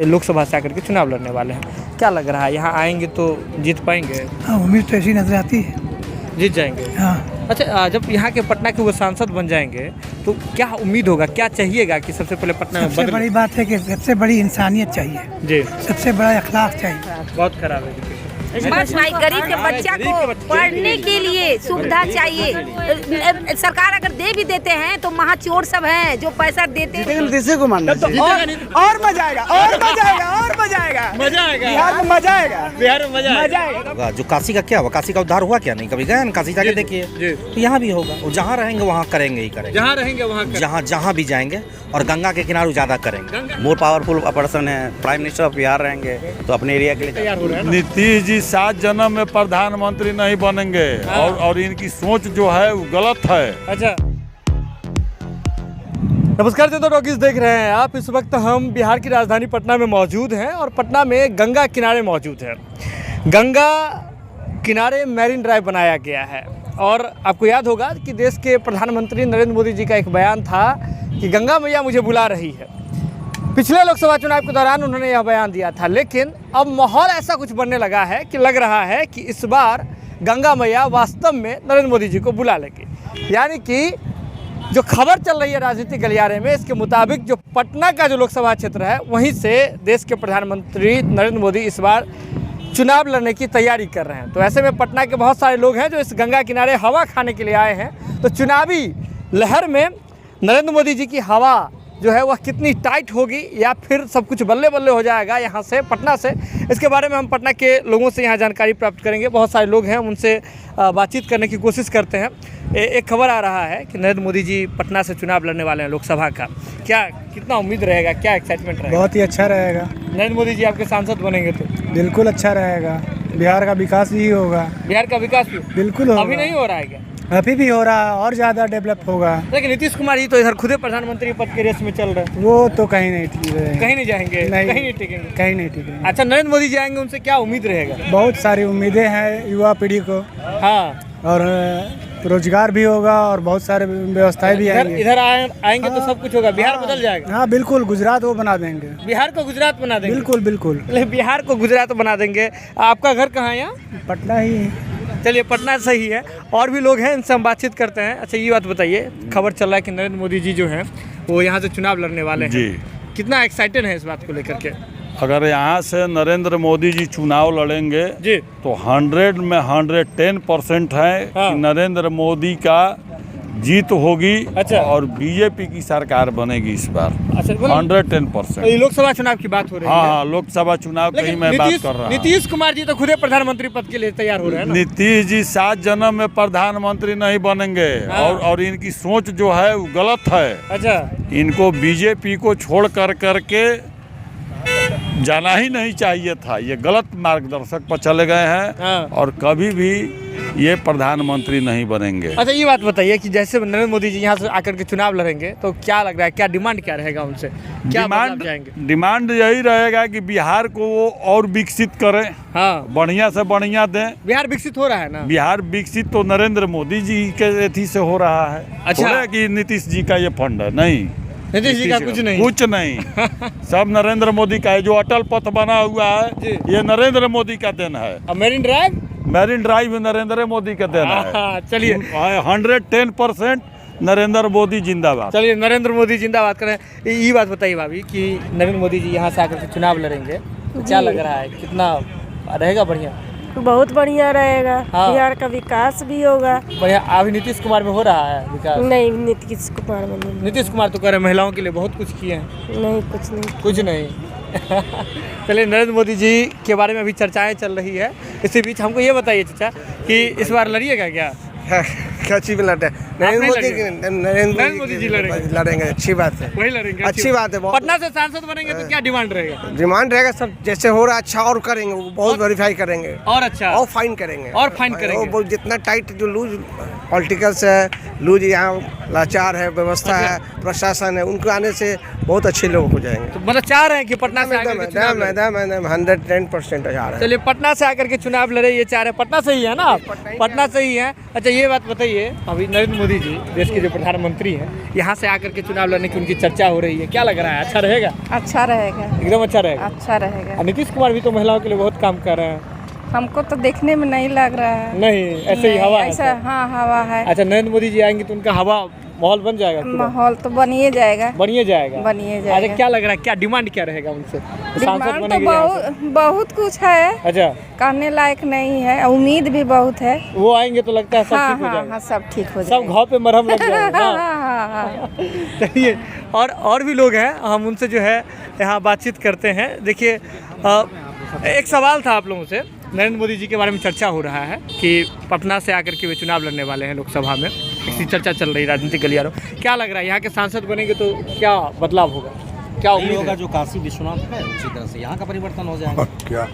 लोकसभा से आकर के चुनाव लड़ने वाले हैं, क्या लग रहा है यहाँ आएंगे तो जीत पाएंगे? हाँ, उम्मीद तो ऐसी नजर आती है, जीत जाएंगे। हाँ। अच्छा, जब यहाँ के पटना के वो सांसद बन जाएंगे तो क्या उम्मीद होगा, क्या चाहिएगा कि सबसे पहले पटना में सबसे बड़ी बात है कि सबसे बड़ी इंसानियत चाहिए जी, सबसे बड़ा अखलाक चाहिए। बहुत खराब है। बस भाई गरीब के बच्चा को पढ़ने के लिए सुविधा चाहिए। सरकार अगर दे भी देते हैं तो महाचोर सब हैं जो पैसा देते हैं। नीतीश को मानना चाहिए और मजा आएगा, और मजा आएगा, और मजा आएगा, मजा आएगा, बिहार में मजा आएगा, बिहार में मजा आएगा। जो काशी का क्या हुआ, काशी का उद्धार हुआ क्या? नहीं, कभी गए काशी जाके देखिए, तो यहाँ भी होगा। वो जहाँ रहेंगे वहाँ करेंगे ही करेंगे, जहाँ रहेंगे वहाँ जहाँ भी जाएंगे, और गंगा के किनारे ज्यादा करेंगे। मोर पावरफुल पर्सन है, प्राइम मिनिस्टर ऑफ बिहार रहेंगे तो अपने एरिया के लिए तैयार हो रहा है। नीतीश जी 7 जन्म में प्रधानमंत्री नहीं बनेंगे, और इनकी सोच जो है वो गलत है। अच्छा, नमस्कार दोस्तों, टॉकीज देख रहे हैं आप। इस वक्त हम बिहार की राजधानी पटना में मौजूद हैं और पटना में गंगा किनारे मौजूद है। गंगा किनारे मैरीन ड्राइव बनाया गया है और आपको याद होगा कि देश के प्रधानमंत्री नरेंद्र मोदी जी का एक बयान था कि गंगा मैया मुझे बुला रही है। पिछले लोकसभा चुनाव के दौरान उन्होंने यह बयान दिया था, लेकिन अब माहौल ऐसा कुछ बनने लगा है कि लग रहा है कि इस बार गंगा मैया वास्तव में नरेंद्र मोदी जी को बुला लेगी। यानी कि जो खबर चल रही है राजनीतिक गलियारे में, इसके मुताबिक जो पटना का जो लोकसभा क्षेत्र है वहीं से देश के प्रधानमंत्री नरेंद्र मोदी इस बार चुनाव लड़ने की तैयारी कर रहे हैं। तो ऐसे में पटना के बहुत सारे लोग हैं जो इस गंगा किनारे हवा खाने के लिए आए हैं। तो चुनावी लहर में नरेंद्र मोदी जी की हवा जो है वह कितनी टाइट होगी या फिर सब कुछ बल्ले बल्ले हो जाएगा यहाँ से, पटना से, इसके बारे में हम पटना के लोगों से यहाँ जानकारी प्राप्त करेंगे। बहुत सारे लोग हैं, उनसे बातचीत करने की कोशिश करते हैं। एक खबर आ रहा है कि नरेंद्र मोदी जी पटना से चुनाव लड़ने वाले हैं लोकसभा का। क्या कितना उम्मीद रहेगा, क्या एक्साइटमेंट रहेगा? बहुत ही अच्छा रहेगा। नरेंद्र मोदी जी आपके सांसद बनेंगे तो बिल्कुल अच्छा रहेगा, बिहार का विकास भी होगा। बिहार का विकास भी बिल्कुल होगा। अभी नहीं हो रहा है क्या? अभी भी हो रहा है और ज़्यादा डेवलप होगा। लेकिन नीतीश कुमार जी तो इधर खुदे प्रधानमंत्री पद के रेस में चल रहे हैं। वो तो कहीं नहीं ठीक रहेंगे, कहीं नहीं जाएंगे, नहीं, कहीं नहीं टिकेंगे, कहीं नहीं टिकेंगे। अच्छा, नरेंद्र मोदी जी आएंगे, उनसे क्या उम्मीद रहेगा? बहुत सारी उम्मीदें हैं युवा पीढ़ी को, हाँ, और रोजगार भी होगा और बहुत सारे व्यवस्थाएं भी आएंगे। इधर आएंगे तो सब कुछ होगा, बिहार बदल जाएगा। हाँ बिल्कुल, गुजरात वो बना देंगे, बिहार को गुजरात बना देंगे। बिल्कुल बिल्कुल, बिहार को गुजरात बना देंगे। आपका घर कहाँ है? यहाँ पटना ही। चलिए, पटना सही है। और भी लोग हैं, इनसे हम बातचीत करते हैं। अच्छा, ये बात बताइए, खबर चल रहा है कि नरेंद्र मोदी जी जो हैं वो यहाँ से चुनाव लड़ने वाले हैं जी। कितना एक्साइटेड है इस बात को लेकर के? अगर यहाँ से नरेंद्र मोदी जी चुनाव लड़ेंगे जी तो 100 में 110% है हाँ। कि नरेंद्र मोदी का जीत होगी। अच्छा। और बीजेपी की सरकार बनेगी इस बार। अच्छा, 110%। ये लोकसभा चुनाव की बात हो रही है। हाँ, लोकसभा चुनाव की मैं बात कर रहा हूँ। नीतीश कुमार जी तो खुदे प्रधानमंत्री पद के लिए तैयार हो रहे हैं ना? नीतीश जी 7 जन्म में प्रधानमंत्री नहीं बनेंगे, हाँ। और इनकी सोच जो है वो गलत है। अच्छा, इनको बीजेपी को छोड़ करके जाना ही नहीं चाहिए था। ये गलत मार्गदर्शक पर चले गए हैं, हाँ। और कभी भी ये प्रधानमंत्री नहीं बनेंगे। अच्छा, ये बात बताइए कि जैसे नरेंद्र मोदी जी यहाँ से आकर के चुनाव लड़ेंगे तो क्या लग रहा है, क्या डिमांड क्या रहेगा उनसे, क्या डिमांड यही रहेगा कि बिहार को वो और विकसित करें, हाँ, बढ़िया से बढ़िया दें। बिहार विकसित हो रहा है ना? बिहार विकसित तो नरेंद्र मोदी जी के एथी से हो रहा है। अच्छा। थोड़ा कि नीतीश जी का ये फंड है, नहीं, नीतीश जी का कुछ नहीं, कुछ नहीं। सब नरेंद्र मोदी का है। जो अटल पथ बना हुआ है ये नरेंद्र मोदी का देन है। अब मैरीन ड्राइव नरेंद्र मोदी का देन है। चलिए, 110% नरेंद्र मोदी जिंदाबाद। चलिए, नरेंद्र मोदी जिंदाबाद करें। ये बात बताइए भाभी कि नरेंद्र मोदी जी यहाँ से आकर के चुनाव लड़ेंगे तो क्या लग रहा है, कितना रहेगा? बढ़िया, बहुत बढ़िया रहेगा। हाँ। बिहार का विकास भी होगा बढ़िया। अभी नीतीश कुमार में हो रहा है विकास? नहीं, नीतीश कुमार में नहीं। नीतीश कुमार तो कह रहे हैं महिलाओं के लिए बहुत कुछ किए हैं। नहीं, कुछ नहीं, कुछ नहीं। चलिए, नरेंद्र मोदी जी के बारे में अभी चर्चाएं चल रही है। इसी बीच हमको ये बताइए चाचा कि इस बार लड़िएगा क्या? क्या चीज में लड़ते? नरेंद्र मोदी जी लड़ेंगे। अच्छी बात है, वही लड़ेंगे। अच्छी बात है। पटना से सांसद बनेंगे तो क्या डिमांड रहेगा? डिमांड रहेगा सब जैसे हो रहा है अच्छा और करेंगे, वो बहुत वेरीफाई करेंगे और अच्छा और फाइन करेंगे, और फाइन करेंगे। वो जितना टाइट जो लूज पॉलिटिकल्स है, लूज यहाँ लाचार है, व्यवस्था है, प्रशासन है, उनको आने से बहुत अच्छे लोग हो जाएंगे। तो मतलब चाह रहे हैं कि पटना से आकर के चुनाव लड़े। 110% चाह रहे हैं। चलिए, पटना से आकर के चुनाव लड़े, ये चाह रहे हैं। पटना से ही है ना? पटना से ही है। अच्छा, ये बात बताइए बताइए, अभी नरेंद्र मोदी जी देश के जो प्रधानमंत्री हैं, यहाँ से आकर के चुनाव लड़ने की उनकी चर्चा हो रही है, क्या लग रहा है? अच्छा रहेगा? अच्छा रहेगा, एकदम अच्छा रहेगा। अच्छा रहेगा। और नीतीश कुमार भी तो महिलाओं के लिए बहुत काम कर रहे हैं। हमको तो देखने में नहीं लग रहा है। नहीं, ऐसे ही हवा है ऐसा, सब। हाँ हवा है। अच्छा, नरेंद्र मोदी जी आएंगे तो उनका हवा माहौल बन जाएगा पूरा? माहौल तो बनिए जाएगा, बनिए जाएगा। बनिए जाएगा। अच्छा, क्या लग रहा है, क्या डिमांड क्या रहेगा उनसे? सांसद डिमांड तो बनेंगे यहाँ से? बहुत कुछ है, अच्छा, कहने लायक नहीं है, उम्मीद भी बहुत है। वो आएंगे तो लगता है सब हाँ ठीक हो हाँ जाएगा। हाँ, सब ठीक हो सब जाएगा। घाव पे मरहम लग जाएगा हाँ ना? हाँ हाँ। चलिए, और भी लोग हैं, हम उनसे जो है यहाँ बातचीत करते हैं। देखिए, एक सवाल था आप लोगों से। नरेंद्र मोदी जी के बारे में चर्चा हो रहा है कि पटना से आकर के वे चुनाव लड़ने वाले हैं लोकसभा में, इसी चर्चा चल रही है राजनीतिक गलियारों। क्या लग रहा है, यहाँ के सांसद बनेंगे तो क्या बदलाव होगा, क्या उम्मीद होगा? है? जो काशी विश्वनाथ है उसी तरह से यहाँ का परिवर्तन हो जाएगा। क्या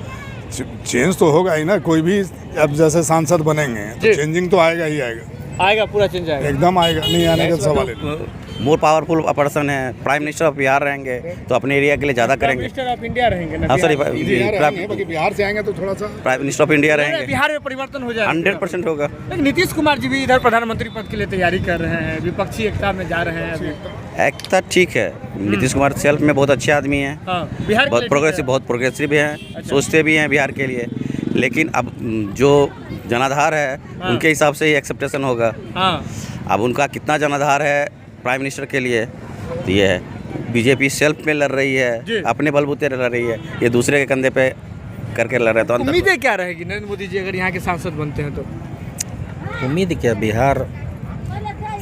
चेंज तो होगा ही ना, कोई भी अब जैसे सांसद बनेंगे जी। तो चेंजिंग तो आएगा ही आएगा, आएगा, पूरा चेंज आएगा। एकदम आएगा, नहीं आने का सवाल ही नहीं। मोर पावरफुल पर्सन है, प्राइम मिनिस्टर ऑफ बिहार रहेंगे तो अपने एरिया के लिए ज़्यादा प्राइम करेंगे। मिनिस्टर ऑफ इंडिया रहेंगे ना? हाँ सॉरी, बिहार रहेंगे, बाकी बिहार से आएंगे तो थोड़ा सा प्राइम मिनिस्टर ऑफ इंडिया रहेंगे, बिहार में परिवर्तन हो जाएगा 100% होगा। लेकिन नीतीश कुमार जी भी इधर प्रधानमंत्री पद के लिए तैयारी कर रहे हैं, विपक्षी एकता में जा रहे हैं अभी। एकता ठीक है, नीतीश कुमार सेल्फ में बहुत अच्छे आदमी हैं, हाँ, बिहार के बहुत लिए प्रोग्रेसिव, ठीक बहुत प्रोग्रेसिव भी हैं, सोचते भी हैं बिहार के लिए। लेकिन अब जो जनाधार है उनके हिसाब से ही एक्सेप्टेशन होगा। है। हाँ, अब उनका कितना जनाधार है प्राइम मिनिस्टर के लिए, तो ये है बीजेपी सेल्फ में लड़ रही जी। है, अपने बलबूते लड़ रही है, ये दूसरे के कंधे पे करके लड़ रहे हैं। तो अंतर उम्मीदें क्या रहेगी नरेंद्र मोदी जी अगर यहाँ के सांसद बनते हैं तो? उम्मीद क्या, बिहार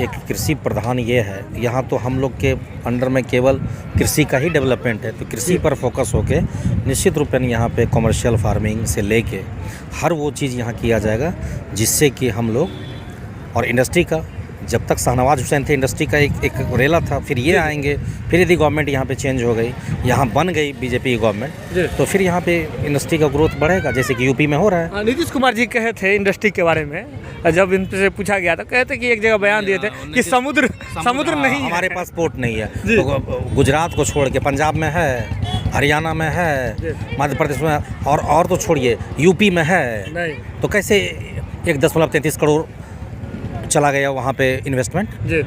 एक कृषि प्रधान ये है, यहाँ तो हम लोग के अंडर में केवल कृषि का ही डेवलपमेंट है, तो कृषि पर फोकस होके निश्चित रूप में यहाँ पे कमर्शियल फार्मिंग से लेके हर वो चीज़ यहाँ किया जाएगा जिससे कि हम लोग, और इंडस्ट्री का, जब तक शाहनवाज हुसैन थे इंडस्ट्री का एक रेला था, फिर ये आएंगे, फिर यदि गवर्नमेंट यहाँ पे चेंज हो गई, यहाँ बन गई बीजेपी की गवर्नमेंट, तो फिर यहाँ पे इंडस्ट्री का ग्रोथ बढ़ेगा जैसे कि यूपी में हो रहा है। नीतीश कुमार जी कहे थे इंडस्ट्री के बारे में, जब इनसे पूछा गया तो कहते कि एक जगह बयान दिए थे कि समुद्र नहीं है, हमारे पास पोर्ट नहीं है। तो गुजरात को छोड़ के पंजाब में है, हरियाणा में है, मध्य प्रदेश में, और तो छोड़िए यूपी में है नहीं। तो कैसे 1.33 करोड़ चला गया वहाँ पे इन्वेस्टमेंट? जी,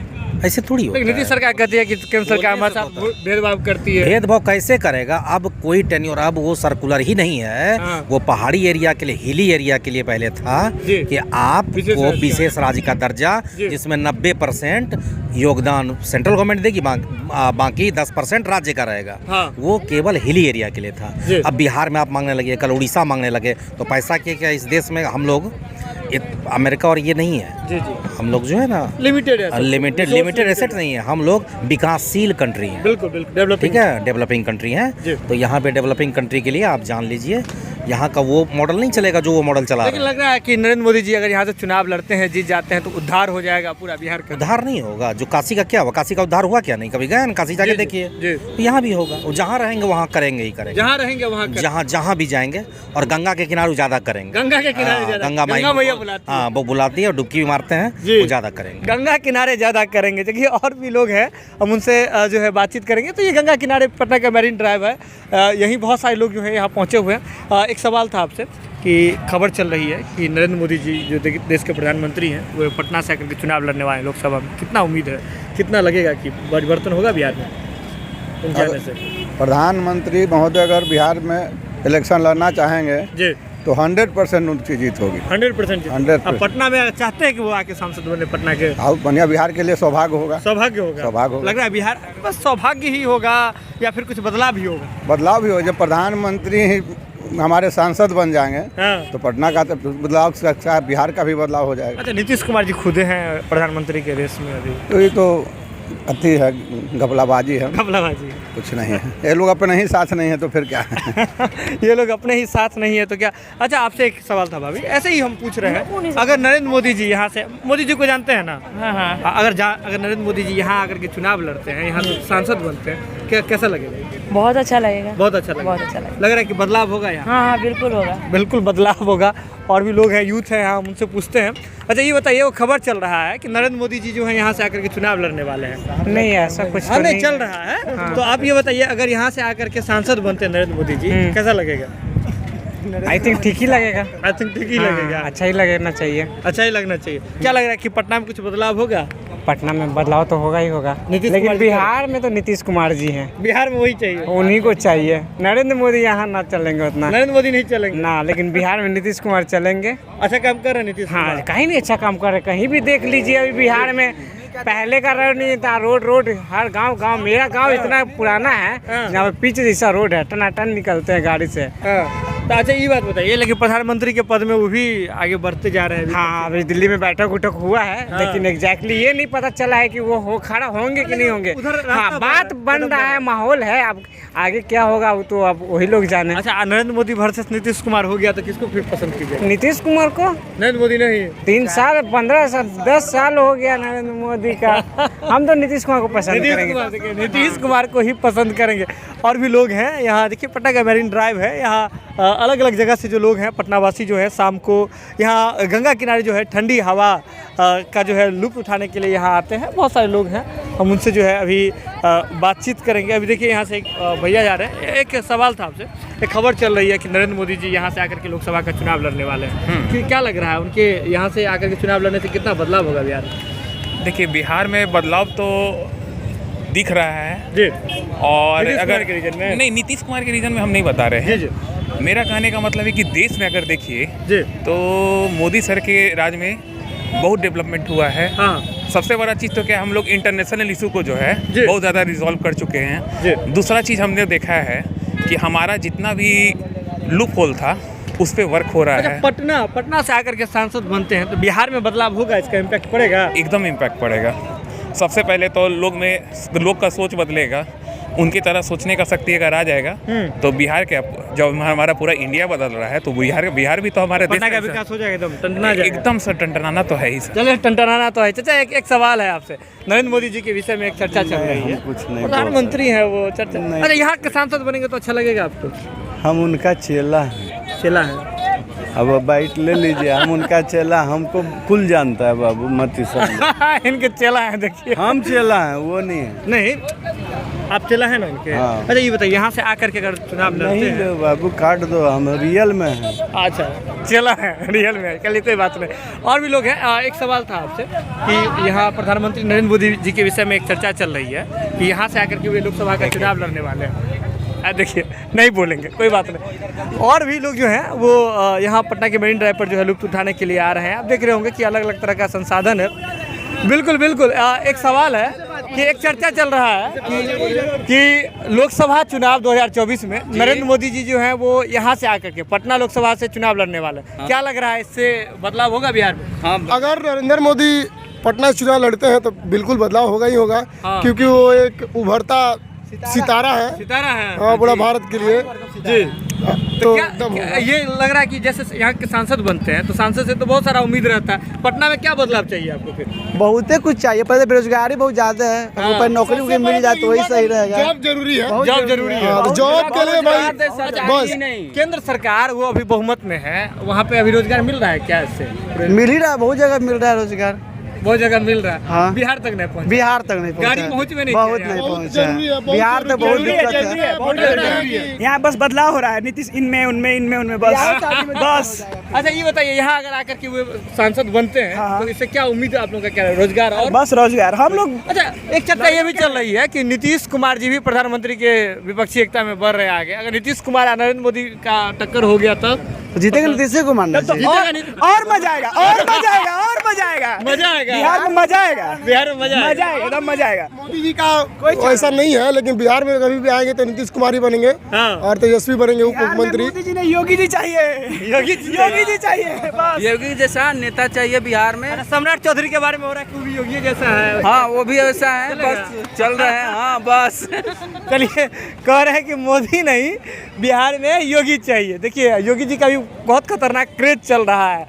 ऐसे थोड़ी होता लेकिन नीतीश है। सरकार कहती है कि केंद्र सरकार हमारे साथ भेदभाव करती है। भेदभाव कैसे करेगा? अब कोई टेन्योर, अब वो सर्कुलर ही नहीं है। हाँ। वो पहाड़ी एरिया के लिए, हिली एरिया के लिए पहले था जी। कि आपको विशेष राज्य का दर्जा, जी। जिसमें 90% योगदान सेंट्रल गवर्नमेंट देगी, बाकी 10% राज्य का रहेगा। हाँ। वो केवल हिली एरिया के लिए था। जी। अब बिहार में आप मांगने लगे, कल उड़ीसा मांगने लगे, तो पैसा के क्या इस देश में हम लोग, अमेरिका और ये नहीं है, जी जी, हम लोग जो है ना लिमिटेड है, लिमिटेड एसेट नहीं है, हम लोग विकासशील कंट्री हैं। बिल्कुल बिल्कुल डेवलपिंग। ठीक है, डेवलपिंग कंट्री जी। है, तो यहाँ पे डेवलपिंग कंट्री के लिए आप जान लीजिए यहाँ का वो मॉडल नहीं चलेगा जो वो मॉडल चला लेकिन रहा है। लग रहा है कि नरेंद्र मोदी जी अगर यहाँ से चुनाव लड़ते हैं, जीत जाते हैं, तो उद्धार हो जाएगा पूरा बिहार का। उद्धार नहीं होगा। जो काशी का क्या हुआ, काशी का उद्धार हुआ क्या? नहीं, कभी गए ना काशी जाके जी, देखिए। जी। तो यहाँ भी होगा, वो जहाँ रहेंगे वहाँ करेंगे ही करेंगे, जहाँ रहेंगे वहाँ कर। जहाँ भी जाएंगे, और गंगा के किनारे ज़्यादा करेंगे। गंगा के किनारे हाँ, ज़्यादा। गंगा मैया मैया बुलाती है। हाँ, वो बुलाती है और डुबकी भी मारते हैं, जी। वो ज़्यादा करेंगे। गंगा किनारे ज़्यादा करेंगे। देखिए, और भी लोग हैं, हम उनसे जो है बातचीत करेंगे। तो ये गंगा किनारे पटना का मैरीन ड्राइव है, यहीं बहुत सारे लोग जो है यहाँ पहुँचे हुए हैं। एक सवाल था आपसे कि खबर चल रही है कि नरेंद्र मोदी जी जो देश के प्रधानमंत्री हैं, वो पटना से आकर के चुनाव लड़ने वाले हैं लोकसभा में। कितना उम्मीद है, कितना लगेगा कि परिवर्तन होगा बिहार में उनके आने से? प्रधानमंत्री महोदय अगर बिहार में इलेक्शन लड़ना चाहेंगे जी, तो 100% उनकी जीत होगी। 100%। 100%। अब पटना में चाहते हैं कि वो आके सांसद बने पटना के? बहुत बढ़िया, बिहार के लिए सौभाग्य होगा। सौभाग्य होगा। सौभाग्य होगा। लग रहा है बिहार बस सौभाग्य ही होगा या फिर कुछ बदलाव भी होगा? बदलाव भी हो, जब प्रधानमंत्री ही हमारे सांसद बन जाएंगे हाँ। तो पटना का तो बदलाव से अच्छा बिहार का भी बदलाव हो जाएगा। अच्छा, नीतीश कुमार जी खुद हैं प्रधानमंत्री के रेस में अभी? तो ये तो अति है, घपलाबाजी है, घपलाबाजी। कुछ नहीं है। ये लोग अपने ही साथ नहीं है तो फिर क्या है? ये लोग अपने ही साथ नहीं है तो क्या? अच्छा, आपसे एक सवाल था भाभी, ऐसे ही हम पूछ रहे हैं, अगर नरेंद्र मोदी जी यहाँ से, मोदी जी को जानते हैं ना? हाँ। अगर नरेंद्र मोदी जी यहाँ आकर के चुनाव लड़ते हैं, यहाँ से सांसद बनते हैं, कैसा लगेगा? बहुत अच्छा लगेगा। बहुत अच्छा लगेगा। बहुत अच्छा लगेगा। लग रहा है कि बदलाव होगा यहाँ? हाँ हाँ, बिल्कुल होगा। बिल्कुल बदलाव होगा। और भी लोग हैं, यूथ हैं यहाँ, हम उनसे पूछते हैं। अच्छा, ये बताइए, वो खबर चल रहा है कि नरेंद्र मोदी जी जो है यहाँ से आकर के चुनाव लड़ने वाले हैं? नहीं, ऐसा कुछ हाँ, नहीं चल रहा है। तो आप ये बताइए, अगर यहाँ से आकर के सांसद बनते हैं नरेंद्र मोदी जी, कैसा लगेगा? आई थिंक ठीक ही लगेगा। आई थिंक ठीक ही लगेगा। अच्छा ही लगना चाहिए। अच्छा ही लगना चाहिए। क्या लग रहा है कि पटना में कुछ बदलाव होगा? पटना में बदलाव तो होगा ही होगा, नीतीश कुमार लेकिन जी बिहार में तो नीतीश कुमार जी हैं, बिहार में वही चाहिए। उन्हीं को चाहिए। नरेंद्र मोदी यहाँ ना चलेंगे उतना नरेंद्र मोदी नहीं चलेंगे ना, लेकिन बिहार में नीतीश कुमार चलेंगे। अच्छा काम कर रहे हैं नीतीश हाँ, कुमार। कहीं नहीं अच्छा काम कर रहे, कहीं भी देख लीजिए। अभी बिहार में पहले का रोड नहीं था, रोड हर गांव मेरा गांव इतना पुराना है, जहाँ पे पिच जैसा रोड है, टनाटन निकलते हैं गाड़ी से। तो अच्छा ये बात बताइए, लेकिन प्रधानमंत्री के पद में वो भी आगे बढ़ते जा रहे हैं। हाँ, अभी दिल्ली में बैठक उठक हुआ है, लेकिन एग्जैक्टली ये नहीं पता चला है कि वो खड़ा होंगे कि नहीं होंगे। हाँ, बात बन रहा है, माहौल है, अब आगे क्या होगा वो तो अब वही लोग जाने। अच्छा, नरेंद्र मोदी वर्सेस नीतीश कुमार हो गया तो किसको फिर पसंद कीजिए? नीतीश कुमार को। नरेंद्र मोदी नहीं। 3 साल 15 साल 10 साल हो गया नरेंद्र मोदी का, हम तो नीतीश कुमार को पसंद करेंगे। नीतीश कुमार को ही पसंद करेंगे। और भी लोग हैं यहाँ, देखिए पटना का मैरिन ड्राइव है, यहाँ अलग अलग जगह से जो लोग हैं पटनावासी जो है शाम को यहाँ गंगा किनारे जो है ठंडी हवा का जो है लुत्फ़ उठाने के लिए यहाँ आते हैं। बहुत सारे लोग हैं, हम उनसे जो है अभी बातचीत करेंगे। अभी देखिए यहाँ से एक भैया जा रहे हैं। एक सवाल था आपसे, एक खबर चल रही है कि नरेंद्र मोदी जी यहाँ से आकर के लोकसभा का चुनाव लड़ने वाले हैं, कि क्या लग रहा है उनके यहाँ से आकर के चुनाव लड़ने से कितना बदलाव होगा बिहार में? देखिए, बिहार में बदलाव तो दिख रहा है जी। और नीतीश अगर कुमार के रीजन में? नहीं, नीतीश कुमार के रीजन में हम नहीं बता रहे हैं। जी। मेरा कहने का मतलब है कि देश में अगर देखिए जी तो मोदी सर के राज में बहुत डेवलपमेंट हुआ है। हाँ। सबसे बड़ा चीज़ तो क्या, हम लोग इंटरनेशनल इशू को जो है बहुत ज़्यादा रिजॉल्व कर चुके हैं। दूसरा चीज़ हमने देखा है कि हमारा जितना भी लूप होल था उस पर वर्क हो रहा है। पटना से आकर के सांसद बनते हैं तो बिहार में बदलाव होगा, इसका इम्पैक्ट पड़ेगा? एकदम इम्पैक्ट पड़ेगा। सबसे पहले तो लोग का सोच बदलेगा, उनकी तरह सोचने का शक्ति अगर आ जाएगा तो बिहार के, जब हमारा पूरा इंडिया बदल रहा है तो बिहार भी तो हमारे देश का विकास हो जाएगा, एकदम टनटना जाएगा। एकदम सर टनटनाना तो है ही सर। चलिए, टनटनाना तो है। चाचा एक सवाल है आपसे, नरेंद्र मोदी जी के विषय में एक चर्चा चल रही है, प्रधानमंत्री है वो, चर्चा। अच्छा, यहाँ के सांसद बनेंगे तो अच्छा लगेगा आपको? हम उनका चेला है। अब बाइट ले लीजिए, हम उनका चेला, हमको कुल जानता है बाबू, मत सब इनके चेला है, देखिए हम चेला हैं, वो नहीं है। नहीं, आप चेला है ना इनके? हाँ। अच्छा ये बताइए, यहाँ से आकर के अगर चुनाव लड़ते हैं? नहीं बाबू, काट दो, हम रियल में हैं। अच्छा, चेला है, रियल में है, चलिए कोई बात नहीं। और भी लोग हैं। एक सवाल था आपसे कि यहाँ प्रधानमंत्री नरेंद्र मोदी जी के विषय में एक चर्चा चल रही है कि यहाँ से आकर के वे लोकसभा का चुनाव लड़ने वाले हैं। देखिए, नहीं बोलेंगे, कोई बात नहीं। और भी लोग जो हैं वो यहाँ पटना के मरीन ड्राइव पर जो है लुत्फ़ उठाने के लिए आ रहे हैं। आप देख रहे होंगे कि अलग अलग तरह का संसाधन है। बिल्कुल। एक सवाल है कि एक चर्चा चल रहा है कि लोकसभा चुनाव 2024 में नरेंद्र मोदी जी जो हैं वो यहाँ से आकर के पटना लोकसभा से चुनाव लड़ने वाले हैं। क्या लग रहा है, इससे बदलाव होगा बिहार में? हाँ, अगर नरेंद्र मोदी पटना से चुनाव लड़ते हैं तो बिल्कुल बदलाव होगा ही होगा। क्योंकि वो एक उभरता सितारा है। हाँ, पूरा भारत के लिए। जी। तो क्या ये लग रहा है कि जैसे यहाँ के सांसद बनते हैं तो सांसद से तो बहुत सारा उम्मीद रहता है, पटना में क्या बदलाव चाहिए आपको? फिर बहुत कुछ चाहिए, पहले बेरोजगारी बहुत ज्यादा है, ऊपर नौकरी मिल जाए तो वही सही रहेगा। जॉब जरूरी है, जॉब जरूरी है। जॉब के लिए भाई बस केंद्र सरकार वो अभी बहुमत में है, वहाँ पे अभी रोजगार मिल रहा है क्या? इससे मिल ही रहा है, बहुत जगह मिल रहा है रोजगार, बहुत जगह मिल रहा है। हाँ। बिहार तक नहीं पहुँचा। गाड़ी पहुँच में नहीं, बहुत नहीं पहुँचा है। बिहार तक बहुत दिक्कत है। यहाँ बस बदलाव हो रहा है, नीतीश इनमें उनमें बस। अच्छा ये बताइए, यहाँ अगर आकर के वो सांसद बनते हैं तो इससे क्या उम्मीद है आप लोगों का? क्या रोजगार? और बस रोजगार हम लोग। अच्छा, एक चर्चा ये भी चल रही है कि नीतीश कुमार जी भी प्रधानमंत्री के विपक्षी एकता में बढ़ रहे हैं आगे। अगर नीतीश कुमार और नरेंद्र मोदी का टक्कर हो गया तब जीतेगा नीतीश कुमार ना, और मजा आएगा, मजा आएगा बिहार में, मजा आएगा, एकदम मजा आएगा। मोदी जी का ऐसा नहीं है, लेकिन बिहार में कभी भी आएंगे तो नीतीश कुमार ही बनेंगे और तेजस्वी बनेंगे उप मुख्यमंत्री। मोदी जी ने योगी जी चाहिए, योगी जी चाहिए, बस योगी जैसा नेता चाहिए बिहार में। सम्राट चौधरी के बारे में हो रहा है कि वो भी योगी जैसा है। हाँ, वो भी ऐसा है, बस चल रहे हैं। हाँ बस चलिए, कह रहे हैं कि मोदी नहीं, बिहार में योगी चाहिए। देखिए, योगी जी का भी बहुत खतरनाक क्रेज चल रहा है।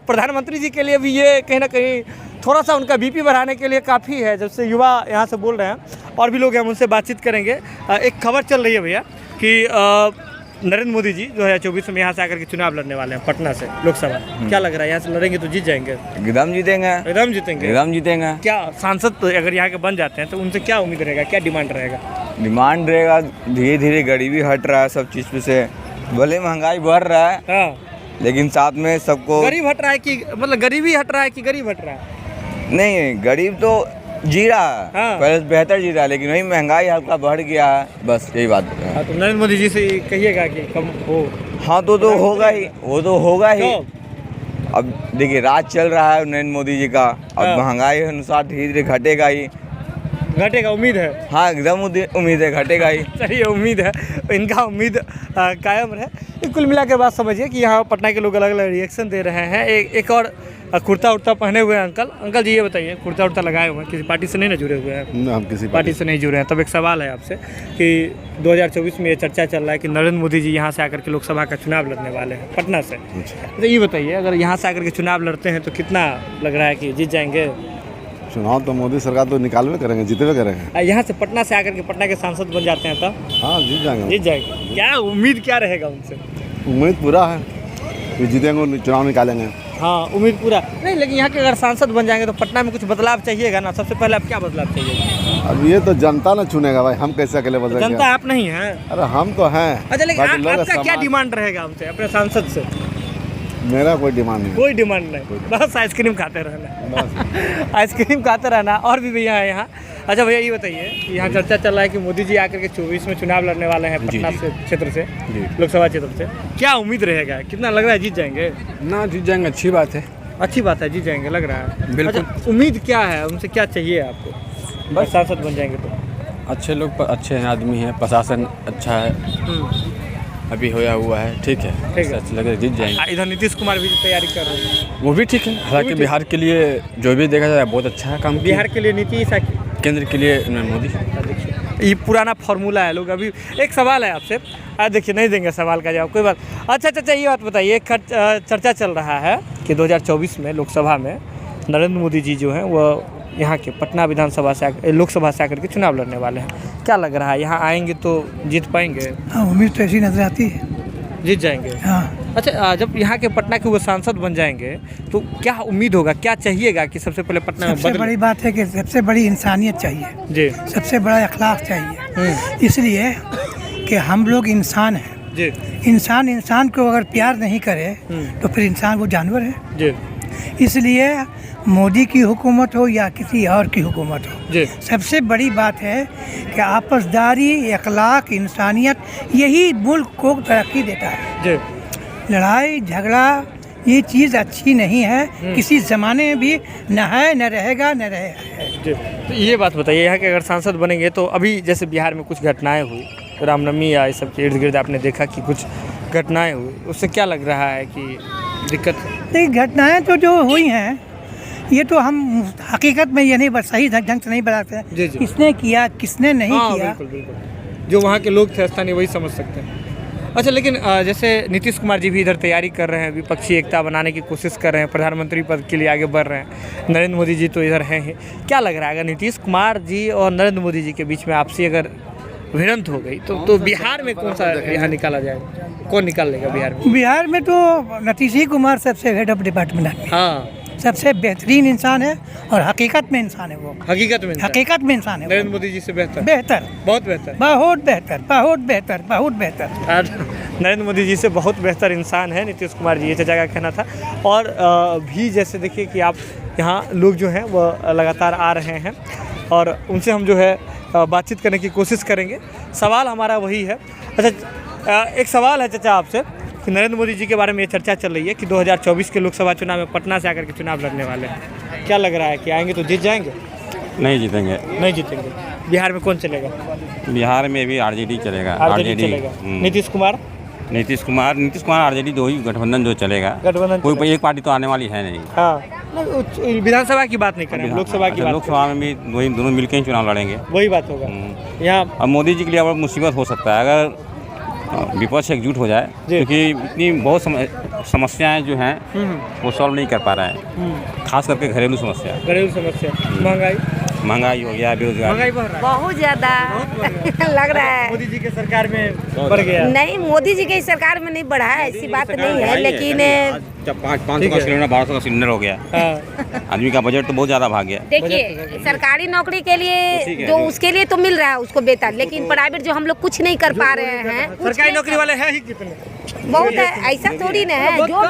प्रधानमंत्री जी के लिए भी ये कहीं ना कहीं थोड़ा सा उनका बीपी बढ़ाने के लिए काफ़ी है, जब से युवा यहाँ से बोल रहे हैं। और भी लोग हैं, हम उनसे बातचीत करेंगे। एक खबर चल रही है भैया कि नरेंद्र मोदी जी 2024 में यहाँ से आकर के चुनाव लड़ने वाले हैं पटना से लोकसभा। क्या लग रहा है, यहाँ से लड़ेंगे तो जीत जाएंगे? एकदम जीतेंगे। क्या सांसद तो अगर यहाँ के बन जाते हैं तो उनसे क्या उम्मीद रहेगा, क्या डिमांड रहेगा? डिमांड रहेगा, धीरे धीरे गरीबी हट रहा है सब चीज़ पे से, भले महंगाई बढ़ रहा है हाँ, लेकिन साथ में सबको गरीब हट रहा है कि मतलब गरीबी हट रहा है कि गरीब हट रहा है? नहीं, गरीब तो जी रहा है, हाँ। पहले से बेहतर जी रहा है, लेकिन वही महंगाई हल्का बढ़ गया है, बस यही बात है। हाँ, तो नरेंद्र मोदी जी से कहिएगा कि कम हो। हाँ तो होगा ही, वो तो होगा ही। तो अब देखिए राज चल रहा है नरेंद्र मोदी जी का, अब हाँ। महंगाई के अनुसार धीरे धीरे घटेगा ही। घटेगा, उम्मीद है। हाँ एकदम उम्मीद है घटेगा ही। चलिए, उम्मीद है, इनका उम्मीद कायम रहे। कुल मिला के बात समझिए कि यहाँ पटना के लोग अलग अलग रिएक्शन दे रहे हैं। एक और कुर्ता उर्ता पहने हुए हैं अंकल जी, ये बताइए, कुर्ता उर्ता लगाए हुए हैं, किसी पार्टी से नहीं ना जुड़े हुए हैं? हम किसी पार्टी से नहीं जुड़े हैं। तब एक सवाल है आपसे कि 2024 में ये चर्चा चल रहा है कि नरेंद्र मोदी जी यहाँ से आकर के लोकसभा का चुनाव लड़ने वाले हैं पटना से। तो ये बताइए, अगर यहाँ से आकर के चुनाव लड़ते हैं तो कितना लग रहा है कि जीत जाएंगे? चुनाव तो मोदी सरकार तो निकालवे करेंगे, जीतवे करेंगे। यहाँ से पटना से आकर के पटना के सांसद बन जाते हैं तब हाँ जीत जाएंगे। जीत जाएंगे। क्या उम्मीद क्या रहेगा उनसे? उम्मीद पूरा है कि जीतेंगे, चुनाव निकालेंगे। हाँ, उम्मीद पूरा नहीं, लेकिन यहाँ के अगर सांसद बन जाएंगे तो पटना में कुछ बदलाव चाहिएगा ना। सबसे पहले आप क्या बदलाव चाहिए? अब ये तो जनता ना चुनेगा भाई, हम कैसे अकेले बदलेंगे? जनता आप नहीं हैं। अरे हम तो हैं। अच्छा, लेकिन बाकी लोग आपका क्या समाज- डिमांड रहेगा हमसे, अपने सांसद से? मेरा कोई डिमांड नहीं। कोई डिमांड नहीं, बस आइसक्रीम खाते रहना। आइसक्रीम खाते रहना। और भी भैया है यहाँ। अच्छा भैया, ये बताइए कि यहाँ चर्चा चल रहा है कि मोदी जी आकर के 24 में चुनाव लड़ने वाले हैं पटना से क्षेत्र से, लोकसभा क्षेत्र से। क्या उम्मीद रहेगा, कितना लग रहा है जीत जाएंगे? ना जीत जाएंगे, अच्छी बात है। अच्छी बात है, जीत जाएंगे लग रहा है। बिल्कुल। अच्छा, उम्मीद क्या है उनसे, क्या चाहिए आपको बस सांसद बन जाएंगे तो? अच्छे लोग अच्छे हैं, आदमी हैं, प्रशासन अच्छा है, अभी होया हुआ है, ठीक है, ठीक है। अच्छा लगे जीत जाएंगे। इधर नीतीश कुमार भी तैयारी कर रहे हैं, वो भी ठीक है, हालांकि बिहार के लिए जो भी देखा जाए बहुत अच्छा है काम। बिहार के लिए नीतीश, केंद्र के लिए मोदी। ये पुराना फार्मूला है। लोग अभी एक सवाल है आपसे, देखिए नहीं देंगे सवाल का जवाब, कोई बात। अच्छा, ये बात बताइए, चर्चा चल रहा है कि 2024 में लोकसभा में नरेंद्र मोदी जी जो हैं वो यहाँ के पटना विधानसभा से लोकसभा से आकर के चुनाव लड़ने वाले हैं। क्या लग रहा है, यहाँ आएंगे तो जीत पाएंगे? हाँ, उम्मीद तो ऐसी नजर आती है, जीत जाएंगे। हाँ। अच्छा, जब यहाँ के पटना के वो सांसद बन जाएंगे तो क्या उम्मीद होगा, क्या चाहिएगा कि सबसे पहले पटना में सबसे बड़ी बात है कि सबसे बड़ी इंसानियत चाहिए जी, सबसे बड़ा अखलाक चाहिए। इसलिए कि हम लोग इंसान हैं जी, इंसान को अगर प्यार नहीं करे तो फिर इंसान वो जानवर है जी। इसलिए मोदी की हुकूमत हो या किसी और की हुकूमत हो, जी, सबसे बड़ी बात है कि आपसदारी, अखलाक, इंसानियत, यही मुल्क को तरक्की देता है। जी। लड़ाई झगड़ा ये चीज़ अच्छी नहीं है, किसी ज़माने में भी न है, न रहेगा, न रहे। जी, तो ये बात बताइए, यहाँ के अगर सांसद बनेंगे तो अभी जैसे बिहार में कुछ घटनाएं हुई, रामनवमी या इस सब के इर्द गिर्द आपने देखा कि कुछ घटनाएं हुई, उससे क्या लग रहा है कि दिक्कत? देखिए, घटनाएं तो जो हुई हैं ये तो हम हकीकत में ये नहीं सही ढंग से नहीं बताते हैं। जी, जी। किसने किया किसने नहीं किया, बिल्कुल बिल्कुल, जो वहाँ के लोग थे स्थानीय वही समझ सकते हैं। अच्छा, लेकिन जैसे नीतीश कुमार जी भी इधर तैयारी कर रहे हैं, विपक्षी एकता बनाने की कोशिश कर रहे हैं, प्रधानमंत्री पद के लिए आगे बढ़ रहे हैं। नरेंद्र मोदी जी तो इधर हैं ही। क्या लग रहा है, अगर नीतीश कुमार जी और नरेंद्र मोदी जी के बीच में आपसी अगर भिड़ंत हो गई तो बिहार में कौन सा यहाँ निकाला जाएगा, कौन निकाल लेगा बिहार में? बिहार में तो नीतीश कुमार सबसे हेड ऑफ डिपार्टमेंट है, हाँ, सबसे बेहतरीन इंसान है और हकीकत में इंसान है वो, हकीकत में इंसान है नरेंद्र मोदी जी से बेहतर, बहुत बेहतर, बहुत बेहतर। नरेंद्र मोदी जी से बहुत बेहतर इंसान है नीतीश कुमार जी, ये चाचा का कहना था। और भी जैसे देखिए कि आप यहाँ लोग जो हैं वो लगातार आ रहे हैं और उनसे हम जो है बातचीत करने की कोशिश करेंगे। सवाल हमारा वही है। अच्छा, एक सवाल है चाचा आपसे कि नरेंद्र मोदी जी के बारे में ये चर्चा चल रही है कि 2024 के लोकसभा चुनाव में पटना से आकर के चुनाव लड़ने वाले हैं। क्या लग रहा है कि आएंगे तो जीत जाएंगे? नहीं जीतेंगे। नहीं जीतेंगे। बिहार में कौन चलेगा? बिहार में भी आरजेडी चलेगा। आरजेडी चलेगा। नीतीश कुमार आरजेडी, दो ही गठबंधन जो चलेगा, कोई एक पार्टी तो आने वाली है नहीं। हाँ, विधानसभा की बात नहीं करें, लोकसभा की बात। लोकसभा में भी वही दोनों मिलकर ही चुनाव लड़ेंगे, वही बात होगा यहाँ। अब मोदी जी के लिए अब मुसीबत हो सकता है अगर विपक्ष एकजुट हो जाए, क्योंकि इतनी बहुत समस्याएं जो हैं वो सॉल्व नहीं कर पा रहा है, खास करके घरेलू समस्या, महंगाई हो गया, बेरोजगारी बहुत ज्यादा लग रहा है। मोदी जी के सरकार में बढ़ गया? नहीं, मोदी जी की सरकार में नहीं बढ़ा है, ऐसी बात नहीं है, लेकिन 500 का सिलेंडर 1200 का सिलेंडर हो गया। आदमी का बजट तो बहुत ज़्यादा भाग गया। देखिए सरकारी नौकरी के लिए जो उसके लिए तो मिल रहा है उसको वेतन, लेकिन प्राइवेट जो हम लोग कुछ नहीं कर पा रहे हैं। सरकारी नौकरी वाले हैं ही कितने? बहुत है, ऐसा थोड़ी ना है, जो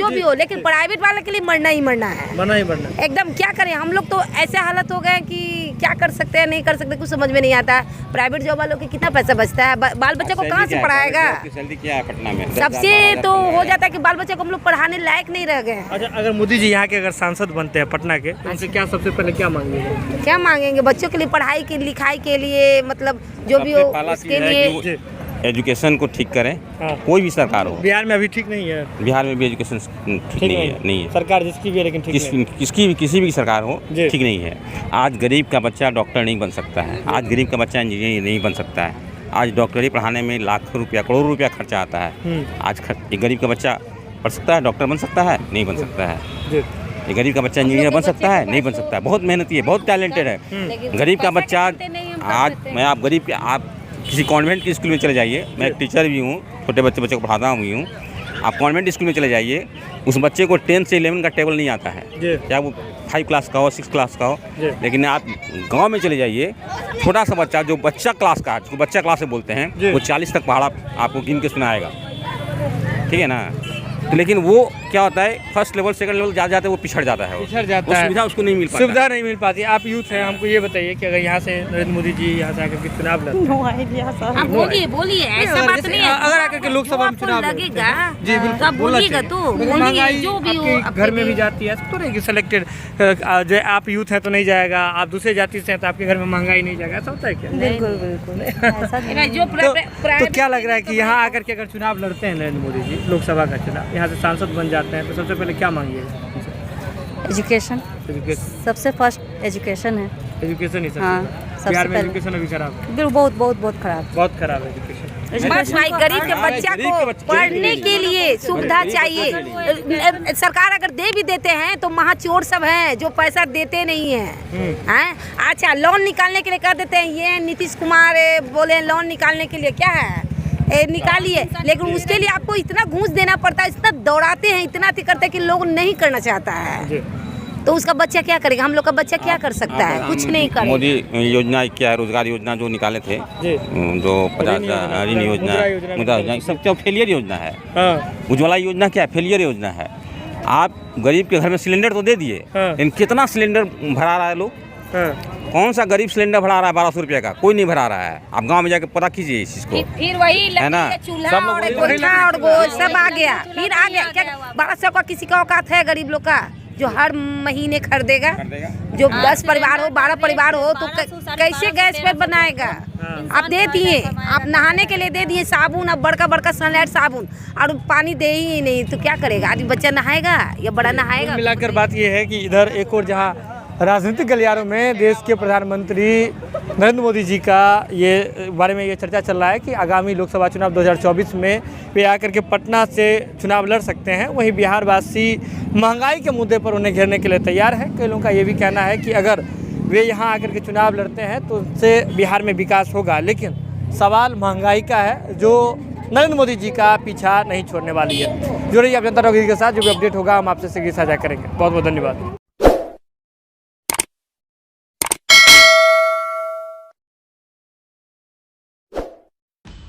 भी हो, लेकिन प्राइवेट वाले के लिए मरना ही मरना है एकदम। क्या करें हम लोग, तो ऐसे हालत हो गए कि क्या कर सकते हैं नहीं कर सकते, कुछ समझ में नहीं आता। प्राइवेट जॉब वालों के कितना पैसा बचता है, बाल बच्चे को कहाँ से पढ़ाएगा? सैलरी क्या है पटना में? सबसे तो हो जाता है कि बाल बच्चे को हम लोग पढ़ाने लायक नहीं रह गए। अच्छा, अगर मोदी जी यहाँ के अगर सांसद बनते हैं पटना के, उनसे क्या सबसे पहले क्या मांगेंगे? क्या मांगेंगे? बच्चों के लिए पढ़ाई के लिखाई के लिए, मतलब जो भी हो उसके लिए एजुकेशन को ठीक करें। कोई भी सरकार हो। बिहार में अभी ठीक नहीं है। बिहार में भी एजुकेशन ठीक नहीं है। सरकार जिसकी भी है लेकिन ठीक नहीं है। किसी भी सरकार हो ठीक नहीं है। आज गरीब का बच्चा डॉक्टर नहीं बन सकता है, आज गरीब का बच्चा इंजीनियर नहीं बन सकता है। आज डॉक्टरी पढ़ाने में लाखों रुपया करोड़ों रुपया खर्चा आता है। आज एक गरीब का बच्चा पढ़ सकता है, डॉक्टर बन सकता है? नहीं बन सकता है। ये गरीब का बच्चा इंजीनियर बन सकता है? नहीं बन सकता है। बहुत मेहनती है, बहुत टैलेंटेड है गरीब का बच्चा। आज मैं आप गरीब के आप किसी कॉन्वेंट के स्कूल में चले जाइए, मैं एक टीचर भी हूँ, छोटे बच्चे को पढ़ाता हूँ। आप कॉन्वेंट स्कूल में चले जाइए, उस बच्चे को 10 से 11 का टेबल नहीं आता है, चाहे वो 5 क्लास का हो 6 क्लास का हो। लेकिन आप गांव में चले जाइए, छोटा सा बच्चा जो बच्चा क्लास का, जिसको बच्चा क्लास से बोलते हैं, वो 40 तक पहाड़ा आपको गिन के सुनाएगा। ठीक है ना? तो लेकिन वो क्या होता है, फर्स्ट लेवल सेकंड लेवल जाते वो पिछड़ जाता है, सुविधा उसको नहीं मिल पाती। सुविधा नहीं मिल पाती। आप यूथ हैं, हमको ये बताइए कि अगर यहाँ से नरेंद्र मोदी जी यहाँ से आकर के चुनाव लड़ते हैं, बोलिए ऐसा बात नहीं है। अगर आकर के लोकसभा में चुनाव लगेगा जी बिल्कुल बोलिएगा तो महंगाई जो भी हो आपके घर में भी जाती है, तो नहीं कि सिलेक्टेड जो आप यूथ हैं तो नहीं जाएगा, आप दूसरे जाति से हैं तो आपके घर में महंगाई नहीं जाएगा, ऐसा होता है क्या? तो क्या लग रहा है कि यहाँ आकर के अगर चुनाव लड़ते हैं नरेंद्र मोदी जी, लोकसभा का चुनाव, यहाँ से सांसद बन जाते हैं, तो सबसे पहले क्या मांगिएगा? एजुकेशन सबसे फर्स्ट एजुकेशन है। एजुकेशन ही सब। हाँ, बिहार में एजुकेशन अभी खराब है। बहुत खराब। बहुत खराब है एजुकेशन। बस भाई गरीब के बच्चा को पढ़ने के लिए सुविधा चाहिए। सरकार अगर दे भी देते हैं तो महाचोर सब हैं जो पैसा देते नहीं हैं। अच्छा, लोन निकालने के लिए कर देते हैं, ये नीतीश कुमार बोले लोन निकालने के लिए क्या है निकालिए, लेकिन उसके लिए आपको इतना घूस देना पड़ता है, इतना दौड़ाते हैं, इतना करते हैं कि लोग नहीं करना चाहता है। तो उसका बच्चा क्या करेगा? हम लोग का बच्चा क्या कर सकता है? कुछ नहीं करेगा। मोदी योजना क्या है, रोजगार योजना जो निकाले थे, जो 50 ऋण योजना, मुद्रा योजना, सब क्या फेलियर योजना है। उज्ज्वला योजना क्या है? फेलियर योजना है। आप गरीब के घर में सिलेंडर तो दे दिए, लेकिन कितना सिलेंडर भरा रहा है लोग? कौन सा गरीब सिलेंडर भरा रहा है 1200 रुपये का? कोई नहीं भरा रहा है। आप गांव में जाके पता कीजिए इस चीज को। फिर वही है ना, चूल्हा और गोइठा और गोल सब आ गया, फिर आ गया क्या 1200 का किसी का औकात है गरीब लोग का जो हर महीने खरीदेगा? जो 10 परिवार हो 12 परिवार हो तो कैसे गैस पे बनाएगा? आप दे दिए, आप नहाने के लिए दे दिए साबुन, अब बड़का सनलाइट साबुन, और पानी दे ही नहीं तो क्या करेगा आदमी? बच्चा नहाएगा या बड़ा नहाएगा? मिलाकर बात ये है कि इधर एक और जहाँ राजनीतिक गलियारों में देश के प्रधानमंत्री नरेंद्र मोदी जी का ये बारे में ये चर्चा चल रहा है कि आगामी लोकसभा चुनाव 2024 में वे आकर के पटना से चुनाव लड़ सकते हैं। वहीं बिहार वासी महंगाई के मुद्दे पर उन्हें घेरने के लिए तैयार है। कई लोगों का ये भी कहना है कि अगर वे यहाँ आकर के चुनाव लड़ते हैं तो उससे बिहार में विकास होगा, लेकिन सवाल महंगाई का है जो नरेंद्र मोदी जी का पीछा नहीं छोड़ने वाली है। जुड़िए आप जनता टॉकीज के साथ, जो भी अपडेट होगा हम आपसे शीघ्र साझा करेंगे। बहुत बहुत धन्यवाद।